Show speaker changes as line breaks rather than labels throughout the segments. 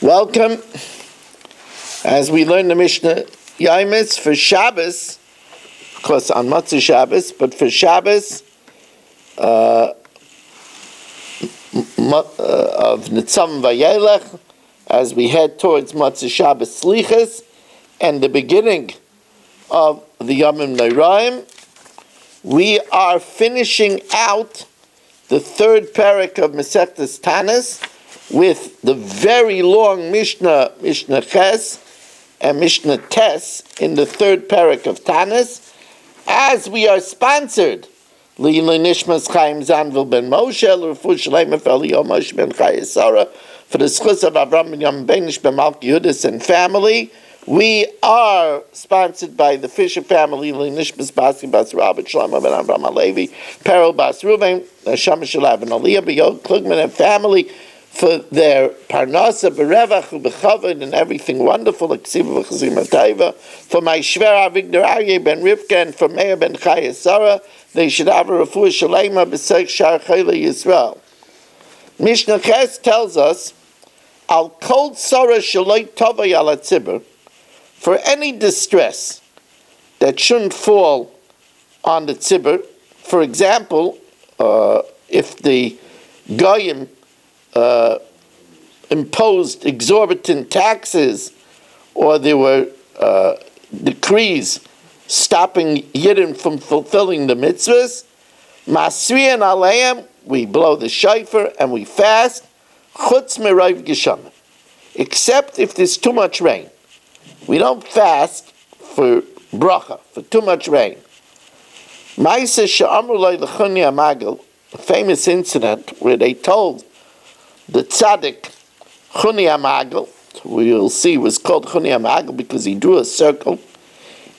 Welcome, as we learn the Mishna Yomis for Shabbos, of course on Matzah Shabbos, but for Shabbos of Nitzam Vayelech, as we head towards Matzah Shabbos Slichas, and the beginning of the Yomim Noraim, we are finishing out the third parak of Masechtas Taanis with the very long Mishnah Ches and Mishnah Tes in the third parak of Taanis, as we are sponsored L'ilui Nishmas Chaim Zanvil ben Moshe L'Refu Shalem Efel Yomis ben Chayesara for the schus of Abraham ben Yom Benish ben Malki Yudis and family. We are sponsored by the Fisher family, Nishmas Basi Bas Rabbi Shlomo ben Avraham Alevi, Perel Bas Ruven, Shamash Elav and Aliyah, B'Yod Klugman and family, for their parnasa, berevach, b'chavod, and everything wonderful, like Ksiva v'chazim atayva. For my shver Avigdor Aryeh ben Rivka and for Meir ben Chaya Sarah, they should have a refuah shalema b'seich shar chayla Yisrael. Mishnah Ches tells us, al kol tzara shaloi tovay ala tzibur, for any distress that shouldn't fall on the tzibur. For example, if the goyim imposed exorbitant taxes, or there were decrees stopping Yidden from fulfilling the mitzvahs, Masriyan Aleim, we blow the shofar and we fast, Chutz Merayv Geshama, except if there's too much rain. We don't fast for bracha, for too much rain. Ma'aseh she'amru lo l'choni hamagel, a famous incident where they told the tzaddik Chuni HaMagel, we will see was called Chuni HaMagel because he drew a circle.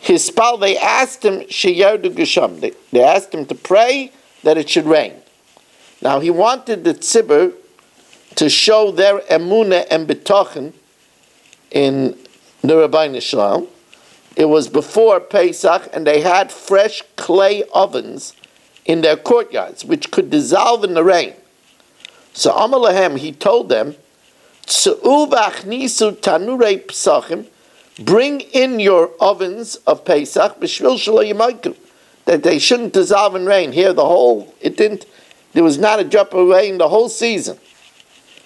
His spal, they asked him sheyardu gesham. They asked him to pray that it should rain. Now he wanted the tzibur to show their emunah and betochen in the Rabbeinu Shalom. It was before Pesach, and they had fresh clay ovens in their courtyards, which could dissolve in the rain. So Amalahem, he told them, bring in your ovens of Pesach, that they shouldn't dissolve in rain. Here there was not a drop of rain the whole season.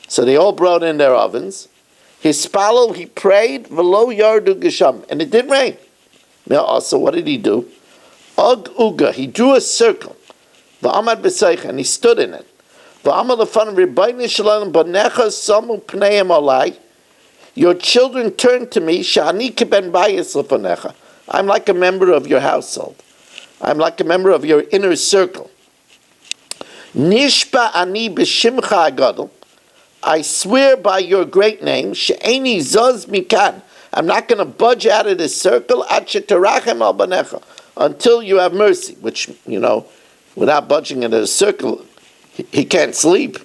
So they all brought in their ovens. His spalel, he prayed, v'lo yardu gesham, and it did rain. Now also, what did he do? Og uga, he drew a circle, v'amad b'seich, and he stood in it. Your children turn to me. I'm like a member of your household. I'm like a member of your inner circle. Nishba ani b'shimcha agadol. I swear by your great name. She'eni zaz mikan. I'm not going to budge out of this circle until you have mercy. Which, without budging out of the circle, he can't sleep.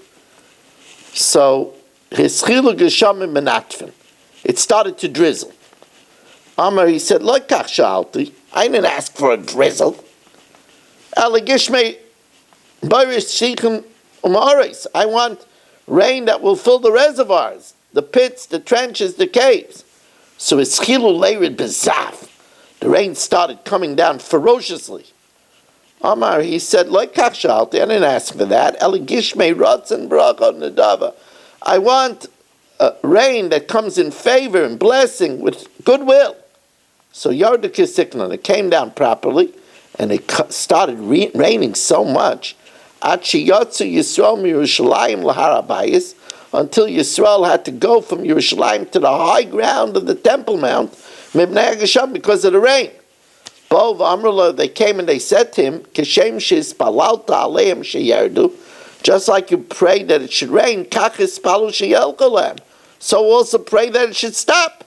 So his chilu geshamim menatfin. It started to drizzle. Amar, he said, "Lo kach shalti. I didn't ask for a drizzle. Aligishme barish shichem umaris. I want rain that will fill the reservoirs, the pits, the trenches, the caves." So his chilu leirid bezaf. The rain started coming down ferociously. Amar, he said, like Kachshalti, I didn't ask for that. Eligishme Ratzon Bracha Nadava. I want rain that comes in favor and blessing with goodwill. So Yardakis, it came down properly, and it started raining so much. Achiyotzu Yisrael Yerushalayim Laharabayis, until Yisrael had to go from Yerushalayim to the high ground of the Temple Mount, Mibnei Gesham, because of the rain. They came and they said to him, just like you prayed that it should rain, so also pray that it should stop.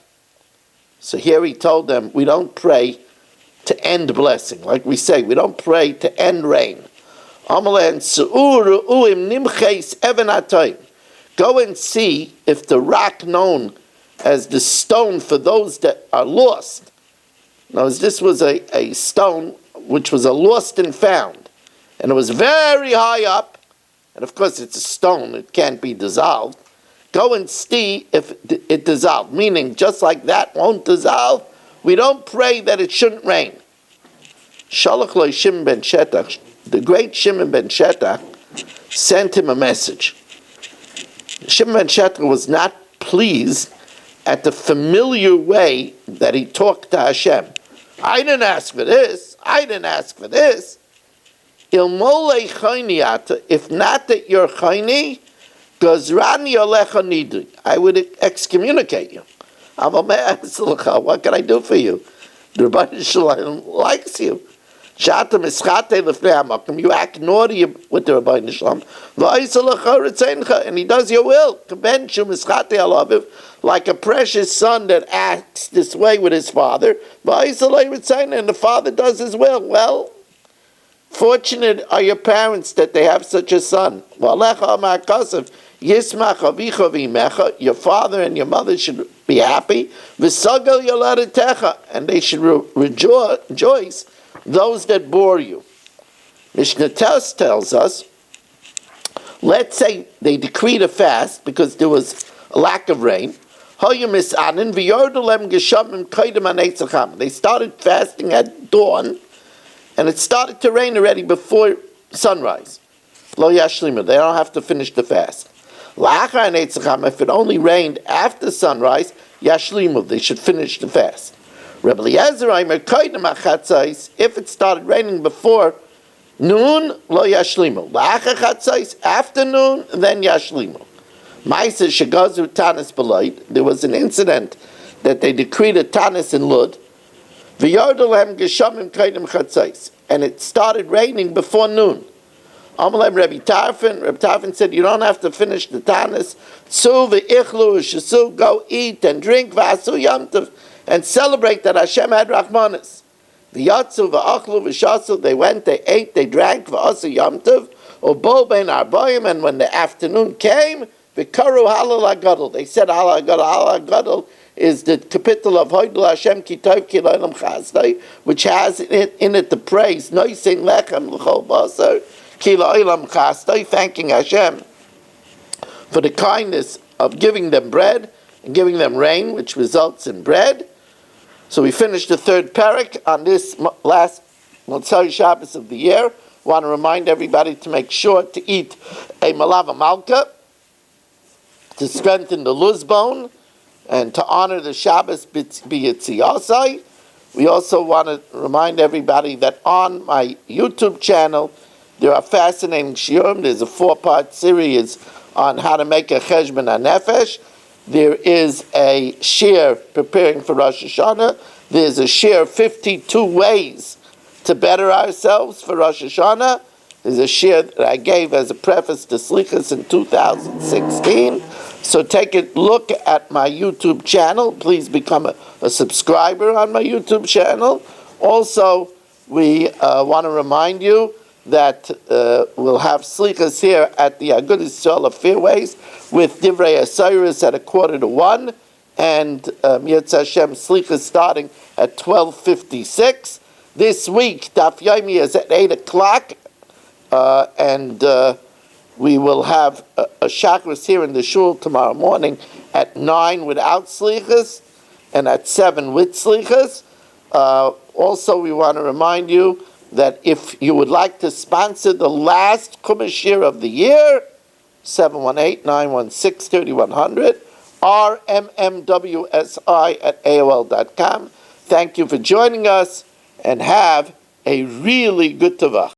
So here he told them, we don't pray to end blessing. Like we say, we don't pray to end rain. Go and see if the rock known as the stone for those that are lost. Now, this was a stone which was a lost and found, and it was very high up, and of course it's a stone, it can't be dissolved. go and see if it dissolved. Meaning, just like that won't dissolve, we don't pray that it shouldn't rain. Shalach lo Shimon ben Shetach, the great Shimon ben Shetach, sent him a message. Shimon ben Shetach was not pleased at the familiar way that he talked to Hashem. I didn't ask for this. I didn't ask for this. Ilmolei chayni, if not that you're chayni, gazrani alecha nidui, I would excommunicate you. What can I do for you? The Rebbeinu Shalom likes you. You act naughty with the Rebbeinu Shalom, and he does your will. Like a precious son that acts this way with his father, and the father does his will. Well, fortunate are your parents that they have such a son. Your father and your mother should be happy, and they should rejoice those that bore you. Mishna tells us, let's say they decreed a fast because there was a lack of rain. They started fasting at dawn, and it started to rain already before sunrise. Lo yashlimu, they don't have to finish the fast. If it only rained after sunrise, yashlimu, they should finish the fast. Rebbe Eliezer, if it started raining before noon, lo yashlimu. After noon, then yashlimu. Ma'aser shegazu Taanis b'Lod. There was an incident that they decreed a Taanis in Lud. And it started raining before noon. Amalem Rabbi Tarfon said, you don't have to finish the Taanis. Go eat and drink, and celebrate that Hashem had Rachmanis. They went, they ate, they drank, and when the afternoon came, they said Halal Gadol is the capital of Hoydul Hashem Ki Tov Ki L'Olam Chazdai, which has in it the praise Noisin Lechem L'Chol Basar Ki L'Olam Chazdai, thanking Hashem for the kindness of giving them bread and giving them rain, which results in bread. So we finished the third parak on this last Motzei Shabbos of the year. I want to remind everybody to make sure to eat a malava malka to strengthen the luz bone and to honor the Shabbos b'yitziyasai. We also want to remind everybody that on my YouTube channel there are fascinating shiurim. There's a 4-part series on how to make a cheshbon hanefesh. There is a shiur preparing for Rosh Hashanah. There's a shiur 52 ways to better ourselves for Rosh Hashanah. There's a shiur that I gave as a preface to Slichas in 2016. So take a look at my YouTube channel. Please become a subscriber on my YouTube channel. Also, we want to remind you that we'll have Slichas here at the Agudas Yisrael of Fairways with Divrei Osiris at 1:45, and Yetz Hashem Slichas starting at 12:56. This week, Daf Yomi is at 8 o'clock, and we will have a chakras here in the shul tomorrow morning at 9 without Slichas, and at 7 with Slichas. Also, we want to remind you that if you would like to sponsor the last Chumash year of the year, 718-916-3100, rmmwsi@aol.com. Thank you for joining us, and have a really good Tavach.